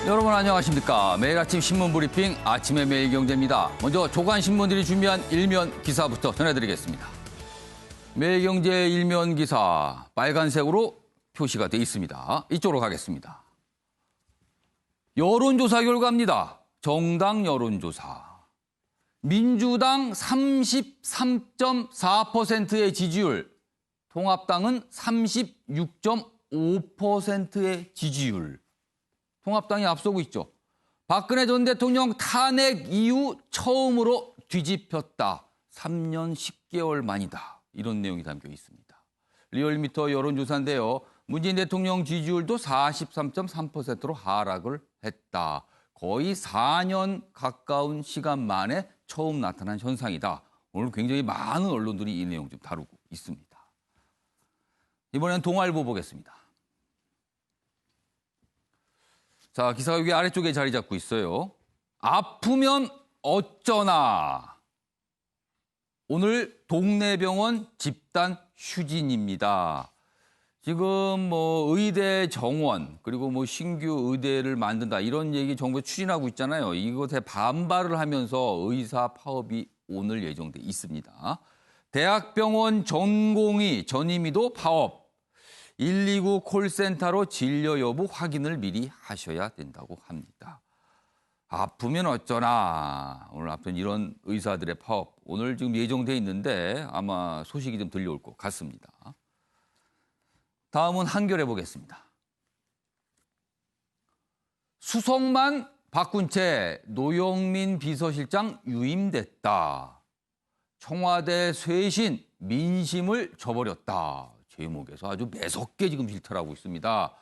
여러분 안녕하십니까. 매일 아침 신문 브리핑 아침의 매일경제입니다. 먼저 조간신문들이 준비한 일면 기사부터 전해드리겠습니다. 매일경제 일면 기사 빨간색으로 표시가 돼 있습니다. 이쪽으로 가겠습니다. 여론조사 결과입니다. 정당 여론조사. 민주당 33.4%의 지지율, 통합당은 36.5%의 지지율. 통합당이 앞서고 있죠. 박근혜 전 대통령 탄핵 이후 처음으로 뒤집혔다. 3년 10개월 만이다. 이런 내용이 담겨 있습니다. 리얼미터 여론조사인데요. 문재인 대통령 지지율도 43.3%로 하락을 했다. 거의 4년 가까운 시간 만에 처음 나타난 현상이다. 오늘 굉장히 많은 언론들이 이 내용 좀 다루고 있습니다. 이번엔 동아일보 보겠습니다. 자, 기사가 여기 아래쪽에 자리 잡고 있어요. 아프면 어쩌나. 오늘 동네 병원 집단 휴진입니다. 지금 의대 정원 그리고 신규 의대를 만든다 이런 얘기 정부가 추진하고 있잖아요. 이것에 반발을 하면서 의사 파업이 오늘 예정돼 있습니다. 대학병원 전공의 전임의도 파업. 129 콜센터로 진료 여부 확인을 미리 하셔야 된다고 합니다. 아프면 어쩌나. 오늘 아무튼 이런 의사들의 파업 오늘 지금 예정돼 있는데 아마 소식이 좀 들려올 것 같습니다. 다음은 한겨레 보겠습니다. 수석만 바꾼 채 노영민 비서실장 유임됐다. 청와대 쇄신 민심을 저버렸다. 제목에서 아주 매섭게 지금 질타하고 있습니다.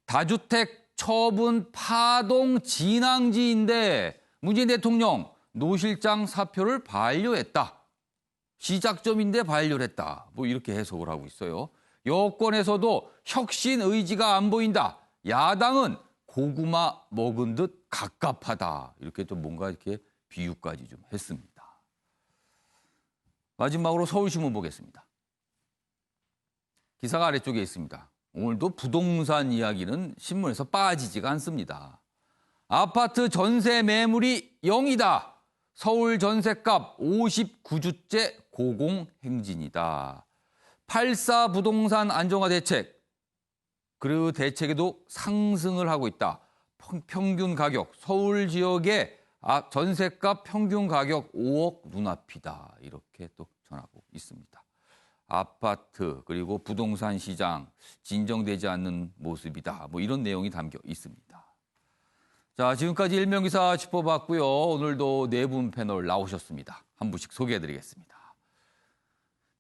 다주택 처분 파동 진앙지인데 문재인 대통령 노 실장 사표를 반려했다. 시작점인데 반려를 했다. 이렇게 해석을 하고 있어요. 여권에서도 혁신 의지가 안 보인다. 야당은 고구마 먹은 듯 갑갑하다. 이렇게 또 뭔가 이렇게 비유까지 좀 했습니다. 마지막으로 서울신문 보겠습니다. 기사가 아래쪽에 있습니다. 오늘도 부동산 이야기는 신문에서 빠지지가 않습니다. 아파트 전세 매물이 0이다. 서울 전세값 59주째 고공행진이다. 8.4 부동산 안정화 대책, 그 대책에도 상승을 하고 있다. 평균 가격, 서울 지역의 전세값 평균 가격 5억 눈앞이다. 이렇게 또 전하고 있습니다. 아파트 그리고 부동산 시장 진정되지 않는 모습이다. 이런 내용이 담겨 있습니다. 자, 지금까지 일면기사 짚어봤고요. 오늘도 네 분 패널 나오셨습니다. 한 분씩 소개해드리겠습니다.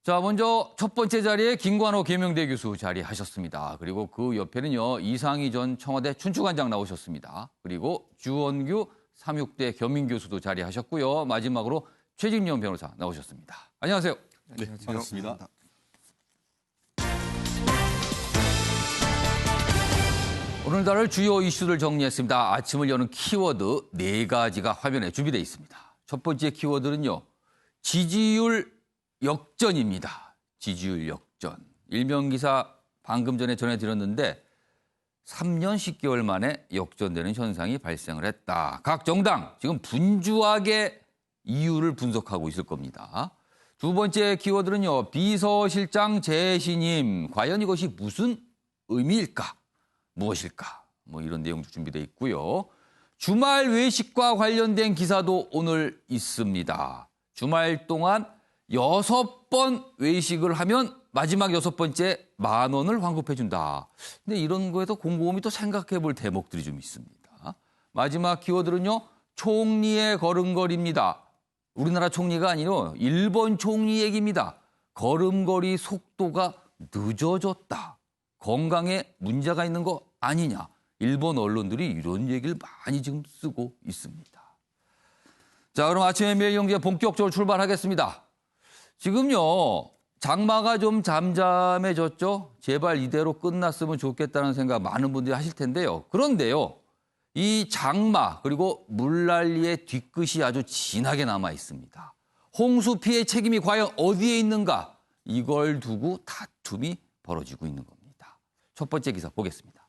자, 먼저 첫 번째 자리에 김관호 계명대 교수 자리하셨습니다. 그리고 그 옆에는요, 이상희 전 청와대 춘추관장 나오셨습니다. 그리고 주원규 삼육대 겸임교수도 자리하셨고요. 마지막으로 최진영 변호사 나오셨습니다. 안녕하세요. 네, 반갑습니다. 오늘날 주요 이슈를 정리했습니다. 아침을 여는 키워드 4가지가 화면에 준비되어 있습니다. 첫 번째 키워드는요. 지지율 역전입니다. 지지율 역전. 일면기사 방금 전에 전해드렸는데 3년 10개월 만에 역전되는 현상이 발생을 했다. 각 정당 지금 분주하게 이유를 분석하고 있을 겁니다. 두 번째 키워드는요. 비서실장 재신임. 과연 이것이 무슨 의미일까? 무엇일까? 이런 내용도 준비되어 있고요. 주말 외식과 관련된 기사도 오늘 있습니다. 주말 동안 6번 외식을 하면 마지막 6번째 10,000원을 환급해준다. 근데 이런 거에서 곰곰이 또 생각해 볼 대목들이 좀 있습니다. 마지막 키워드는요. 총리의 걸음걸이입니다. 우리나라 총리가 아니라 일본 총리 얘기입니다. 걸음걸이 속도가 늦어졌다. 건강에 문제가 있는 거 아니냐. 일본 언론들이 이런 얘기를 많이 지금 쓰고 있습니다. 자, 그럼 아침에 매일경제 본격적으로 출발하겠습니다. 지금요. 장마가 좀 잠잠해졌죠. 제발 이대로 끝났으면 좋겠다는 생각 많은 분들이 하실 텐데요. 그런데요. 이 장마 그리고 물난리의 뒤끝이 아주 진하게 남아 있습니다. 홍수 피해 책임이 과연 어디에 있는가? 이걸 두고 다툼이 벌어지고 있는 겁니다. 첫 번째 기사 보겠습니다.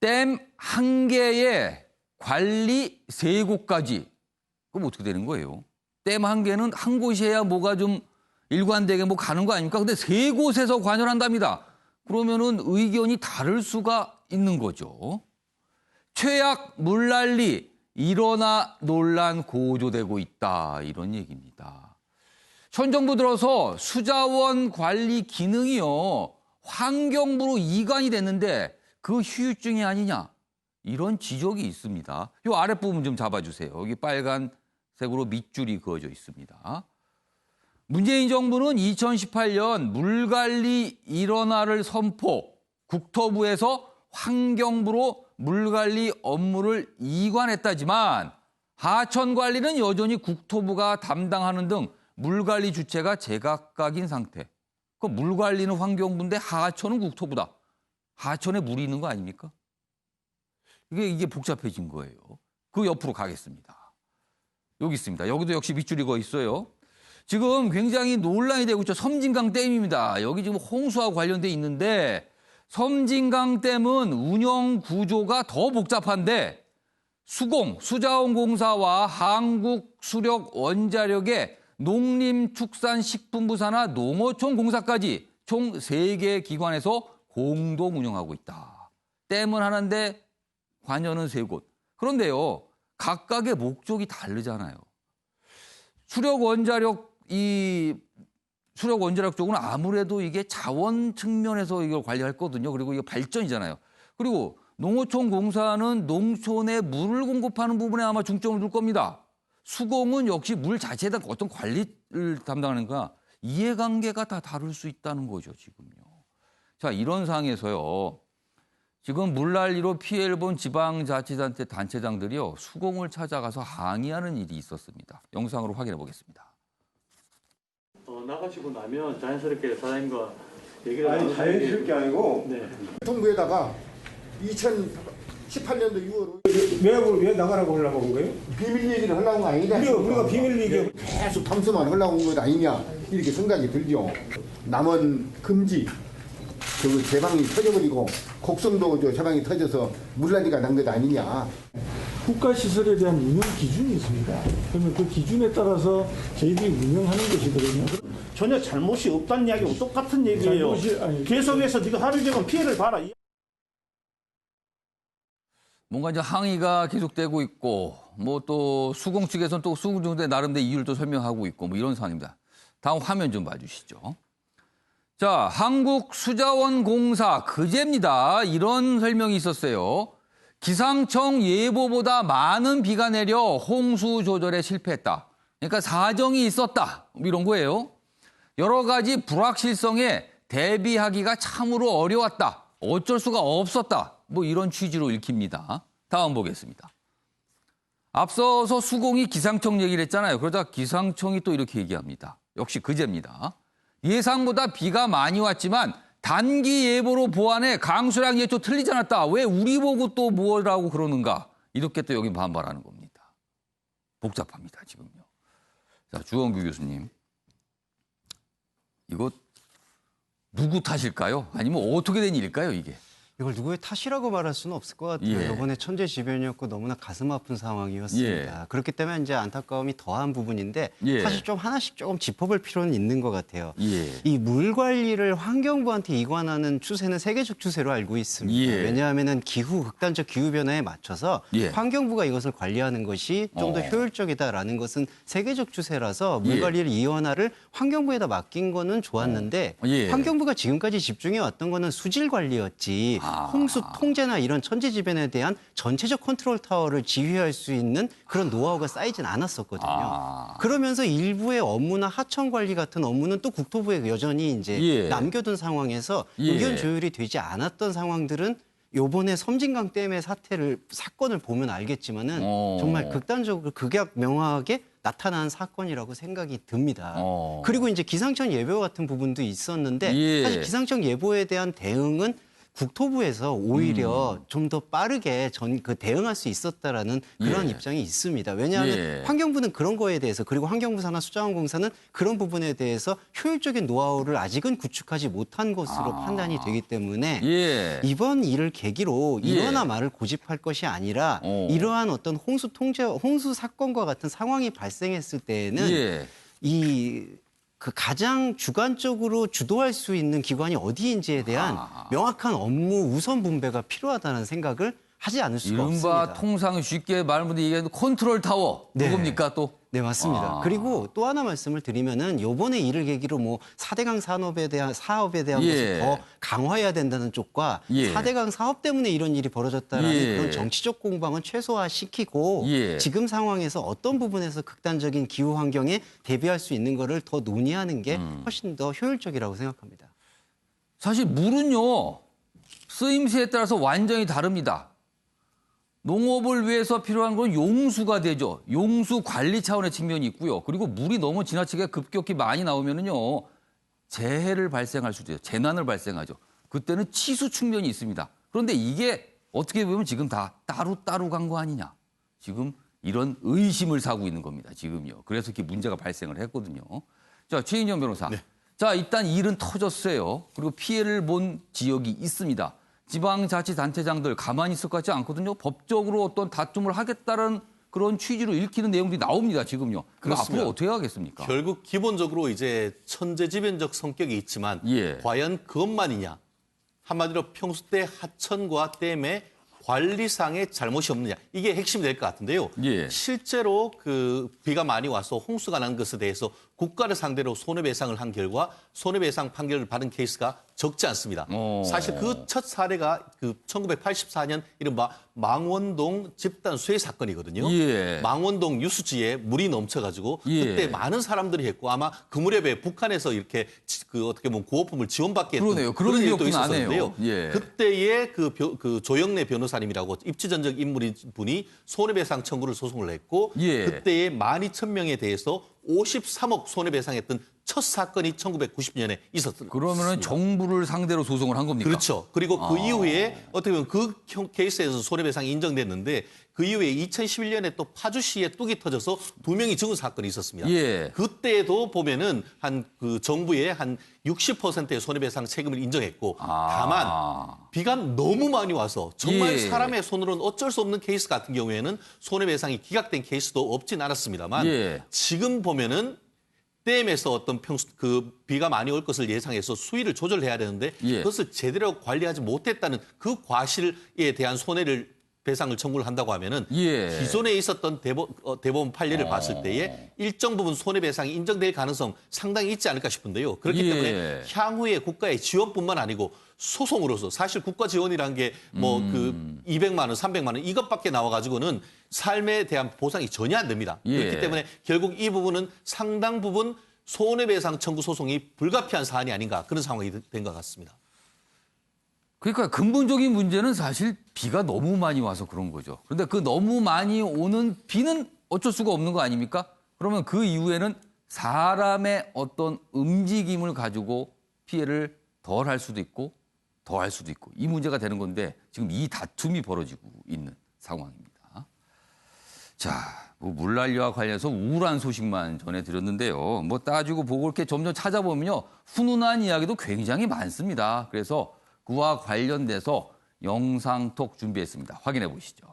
댐 한 개에 관리 3곳까지. 그럼 어떻게 되는 거예요? 댐 한 개는 한 곳이어야 뭐가 좀 일관되게 뭐 가는 거 아닙니까? 근데 3곳에서 관여한답니다. 그러면은 의견이 다를 수가 있는 거죠. 최악 물난리 일어나 논란 고조되고 있다. 이런 얘기입니다. 현 정부 들어서 수자원 관리 기능이요. 환경부로 이관이 됐는데 그 후유증이 아니냐. 이런 지적이 있습니다. 이 아랫부분 좀 잡아주세요. 여기 빨간색으로 밑줄이 그어져 있습니다. 문재인 정부는 2018년 물관리 일원화를 선포, 국토부에서 환경부로 물관리 업무를 이관했다지만 하천 관리는 여전히 국토부가 담당하는 등 물관리 주체가 제각각인 상태. 그 물관리는 환경부인데 하천은 국토부다. 하천에 물이 있는 거 아닙니까? 이게 복잡해진 거예요. 그 옆으로 가겠습니다. 여기 있습니다. 여기도 역시 밑줄이 거 있어요. 지금 굉장히 논란이 되고 있죠. 섬진강 댐입니다. 여기 지금 홍수와 관련돼 있는데 섬진강 댐은 운영 구조가 더 복잡한데 수자원공사와 한국수력원자력의 농림축산식품부 산하 농어촌공사까지 총 3개 기관에서 공동 운영하고 있다. 댐은 하나인데 관여는 3곳. 그런데요, 각각의 목적이 다르잖아요. 수력원자력 쪽은 아무래도 이게 자원 측면에서 이걸 관리할 거거든요. 그리고 이게 발전이잖아요. 그리고 농어촌공사는 농촌에 물을 공급하는 부분에 아마 중점을 둘 겁니다. 수공은 역시 물 자체에 대한 어떤 관리를 담당하는가 이해관계가 다 다를 수 있다는 거죠, 지금요. 자, 이런 상황에서요. 지금 물난리로 피해를 본 지방자치단체 단체장들이요. 수공을 찾아가서 항의하는 일이 있었습니다. 영상으로 확인해 보겠습니다. 나가시고 나면 자연스럽게 사장님과 얘기를 아니 자연스럽게 아니고 네. 정부에다가 2018년도 6월 왜 나가라고 하려고 온 거예요? 비밀 얘기를 하려고 한 거 아니다. 우리가 비밀 얘기 계속 탐수만 하려고 온 것 아니냐 이렇게 생각이 들죠. 남원 금지 그 제방이 터져버리고 곡성도 저 제방이 터져서 물난리가 난 것 아니냐. 국가시설에 대한 운영 기준이 있습니다. 그러면 그 기준에 따라서 저희들이 운영하는 것이거든요. 전혀 잘못이 없다는 이야기하고 똑같은 얘기예요. 계속해서 네가 하루 종일 피해를 봐라. 뭔가 이제 항의가 계속되고 있고 뭐 또 수공 측에서는 또 수공 중대 나름대로 이유를 또 설명하고 있고 뭐 이런 상황입니다. 다음 화면 좀 봐주시죠. 자, 한국수자원공사 그제입니다. 이런 설명이 있었어요. 기상청 예보보다 많은 비가 내려 홍수 조절에 실패했다. 그러니까 사정이 있었다. 이런 거예요. 여러 가지 불확실성에 대비하기가 참으로 어려웠다. 어쩔 수가 없었다. 뭐 이런 취지로 읽힙니다. 다음 보겠습니다. 앞서서 수공이 기상청 얘기를 했잖아요. 그러자 기상청이 또 이렇게 얘기합니다. 역시 그제입니다. 예상보다 비가 많이 왔지만 단기 예보로 보완해 강수량 예초 틀리지 않았다. 왜 우리 보고 또 뭐라고 그러는가. 이렇게 또 여기 반발하는 겁니다. 복잡합니다, 지금요. 자, 주원규 교수님. 이거 누구 탓일까요? 아니면 어떻게 된 일일까요, 이게? 이걸 누구의 탓이라고 말할 수는 없을 것 같아요. 예. 이번에 천재지변이었고 너무나 가슴 아픈 상황이었습니다. 예. 그렇기 때문에 이제 안타까움이 더한 부분인데 예. 사실 좀 하나씩 조금 짚어볼 필요는 있는 것 같아요. 예. 이 물 관리를 환경부한테 이관하는 추세는 세계적 추세로 알고 있습니다. 예. 왜냐하면은 극단적 기후 변화에 맞춰서 예. 환경부가 이것을 관리하는 것이 좀 더 효율적이다라는 것은 세계적 추세라서 물 예. 관리를 이원화를 환경부에다 맡긴 거는 좋았는데 예. 환경부가 지금까지 집중해 왔던 거는 수질 관리였지. 홍수 통제나 이런 천재지변에 대한 전체적 컨트롤 타워를 지휘할 수 있는 그런 노하우가 쌓이진 않았었거든요. 그러면서 일부의 업무나 하천 관리 같은 업무는 또 국토부에 여전히 이제 예. 남겨둔 상황에서 예. 의견 조율이 되지 않았던 상황들은 요번에 섬진강 댐의 사건을 보면 알겠지만은 정말 극단적으로 극약명하게 나타난 사건이라고 생각이 듭니다. 그리고 이제 기상청 예보 같은 부분도 있었는데 예. 사실 기상청 예보에 대한 대응은 국토부에서 오히려 좀 더 빠르게 대응할 수 있었다라는 그런 예. 입장이 있습니다. 왜냐하면 예. 환경부는 그런 거에 대해서 그리고 환경부 산하 수자원공사는 그런 부분에 대해서 효율적인 노하우를 아직은 구축하지 못한 것으로 판단이 되기 때문에 예. 이번 일을 계기로 예. 이러나 말을 고집할 것이 아니라 이러한 어떤 홍수 사건과 같은 상황이 발생했을 때에는 예. 그 가장 주관적으로 주도할 수 있는 기관이 어디인지에 대한 명확한 업무 우선 분배가 필요하다는 생각을 하지 않을 수가 이른바 없습니다. 통상 쉽게 말문에 얘기하는 컨트롤 타워. 네. 누굽니까 또? 네, 맞습니다. 그리고 또 하나 말씀을 드리면은 요번에 이를 계기로 뭐 4대강 사업에 대한 예. 것을 더 강화해야 된다는 쪽과 예. 4대강 사업 때문에 이런 일이 벌어졌다는 예. 그런 정치적 공방은 최소화시키고 예. 지금 상황에서 어떤 부분에서 극단적인 기후 환경에 대비할 수 있는 거를 더 논의하는 게 훨씬 더 효율적이라고 생각합니다. 사실 물은요. 쓰임새에 따라서 완전히 다릅니다. 농업을 위해서 필요한 건 용수가 되죠. 용수 관리 차원의 측면이 있고요. 그리고 물이 너무 지나치게 급격히 많이 나오면은요. 재해를 발생할 수도 있어요. 재난을 발생하죠. 그때는 치수 측면이 있습니다. 그런데 이게 어떻게 보면 지금 다 따로 간 거 아니냐. 지금 이런 의심을 사고 있는 겁니다. 지금요. 그래서 이렇게 문제가 발생을 했거든요. 자, 최인정 변호사. 자, 일단 일은 터졌어요. 그리고 피해를 본 지역이 있습니다. 지방자치단체장들 가만히 있을 것 같지 않거든요. 법적으로 어떤 다툼을 하겠다는 그런 취지로 읽히는 내용들이 나옵니다. 지금요. 그럼 그렇습니다. 앞으로 어떻게 하겠습니까? 결국 기본적으로 이제 천재지변적 성격이 있지만 예. 과연 그것만이냐. 한마디로 평소 때 하천과 댐의 관리상의 잘못이 없느냐. 이게 핵심이 될 것 같은데요. 예. 실제로 그 비가 많이 와서 홍수가 난 것에 대해서 국가를 상대로 손해배상을 한 결과 손해배상 판결을 받은 케이스가 적지 않습니다. 사실 그 첫 사례가 그 1984년 이른바 망원동 집단 수해 사건이거든요. 예. 망원동 유수지에 물이 넘쳐가지고 예. 그때 많은 사람들이 했고 아마 그 무렵에 북한에서 이렇게 그 어떻게 보면 구호품을 지원받게 했던 그러네요. 그런 일도 기억도 있었는데요. 나네요. 예. 그때의 그 조영래 변호사님이라고 입지전적 인물인 분이 손해배상 청구를 소송을 했고 예. 그때의 12,000명에 대해서 53억 손해배상했던 첫 사건이 1990년에 있었던 그러면은 정부를 상대로 소송을 한 겁니까? 그렇죠. 그리고 그 이후에 어떻게 보면 그 케이스에서 손해배상이 인정됐는데 그 이후에 2011년에 또 파주시에 뚝이 터져서 2명이 죽은 사건이 있었습니다. 예. 그때도 보면은 한 그 정부의 한 60%의 손해배상 책임을 인정했고 다만 비가 너무 많이 와서 정말 예. 사람의 손으로는 어쩔 수 없는 케이스 같은 경우에는 손해배상이 기각된 케이스도 없진 않았습니다만 예. 지금 보면은 댐에서 어떤 그 비가 많이 올 것을 예상해서 수위를 조절해야 되는데 예. 그것을 제대로 관리하지 못했다는 그 과실에 대한 손해를 배상을 청구를 한다고 하면은 예. 기존에 있었던 대법원 판례를 봤을 때에 일정 부분 손해배상이 인정될 가능성 상당히 있지 않을까 싶은데요. 그렇기 예. 때문에 향후에 국가의 지원뿐만 아니고 소송으로서 사실 국가 지원이라는 게 뭐 그 200만 원, 300만 원 이것밖에 나와가지고는 삶에 대한 보상이 전혀 안 됩니다. 예. 그렇기 때문에 결국 이 부분은 상당 부분 손해배상 청구 소송이 불가피한 사안이 아닌가 그런 상황이 된 것 같습니다. 그러니까 근본적인 문제는 사실 비가 너무 많이 와서 그런 거죠. 그런데 그 너무 많이 오는 비는 어쩔 수가 없는 거 아닙니까? 그러면 그 이후에는 사람의 어떤 움직임을 가지고 피해를 덜 할 수도 있고 더 할 수도 있고 이 문제가 되는 건데 지금 이 다툼이 벌어지고 있는 상황입니다. 자, 뭐 물난리와 관련해서 우울한 소식만 전해드렸는데요. 뭐 따지고 보고 이렇게 점점 찾아보면요. 훈훈한 이야기도 굉장히 많습니다. 그래서 그와 관련돼서 영상톡 준비했습니다. 확인해 보시죠.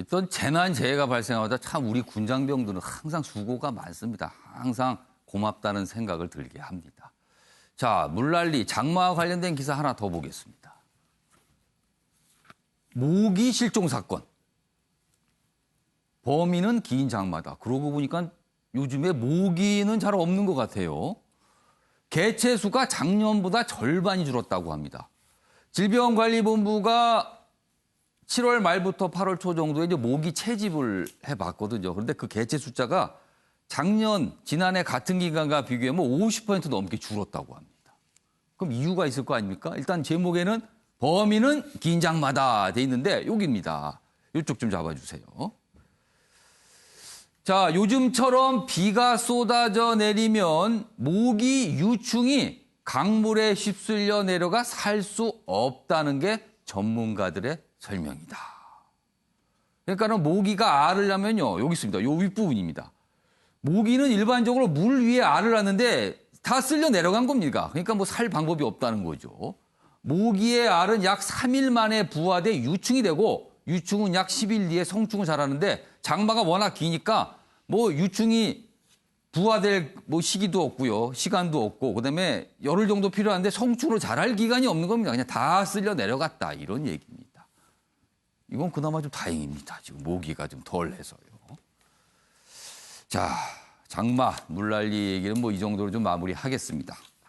어떤 재난 재해가 발생하다 참 우리 군장병들은 항상 수고가 많습니다. 항상 고맙다는 생각을 들게 합니다. 자, 물난리 장마와 관련된 기사 하나 더 보겠습니다. 모기 실종 사건. 범인은 긴 장마다. 그러고 보니까 요즘에 모기는 잘 없는 것 같아요. 개체 수가 작년보다 절반이 줄었다고 합니다. 질병관리본부가 7월 말부터 8월 초 정도에 이제 모기 채집을 해봤거든요. 그런데 그 개체 숫자가 지난해 같은 기간과 비교하면 50% 넘게 줄었다고 합니다. 그럼 이유가 있을 거 아닙니까? 일단 제목에는 범인은 긴 장마다 돼 있는데 여기입니다. 이쪽 좀 잡아주세요. 자, 요즘처럼 비가 쏟아져 내리면 모기 유충이 강물에 휩쓸려 내려가 살 수 없다는 게 전문가들의 설명이다. 그러니까는 모기가 알을 낳으면요, 여기 있습니다. 요 윗부분입니다. 모기는 일반적으로 물 위에 알을 낳는데 다 쓸려 내려간 겁니다. 그러니까 뭐 살 방법이 없다는 거죠. 모기의 알은 약 3일 만에 부화돼 유충이 되고 유충은 약 10일 뒤에 성충을 자라는데 장마가 워낙 기니까 뭐 유충이 부화될 뭐 시기도 없고요. 시간도 없고 그다음에 열흘 정도 필요한데 성충으로 자랄 기간이 없는 겁니다. 그냥 다 쓸려 내려갔다 이런 얘기입니다. 이건 그나마 좀 다행입니다. 지금 모기가 좀 덜해서요. 자, 장마, 물난리 얘기는 뭐 이 정도로 좀 마무리하겠습니다.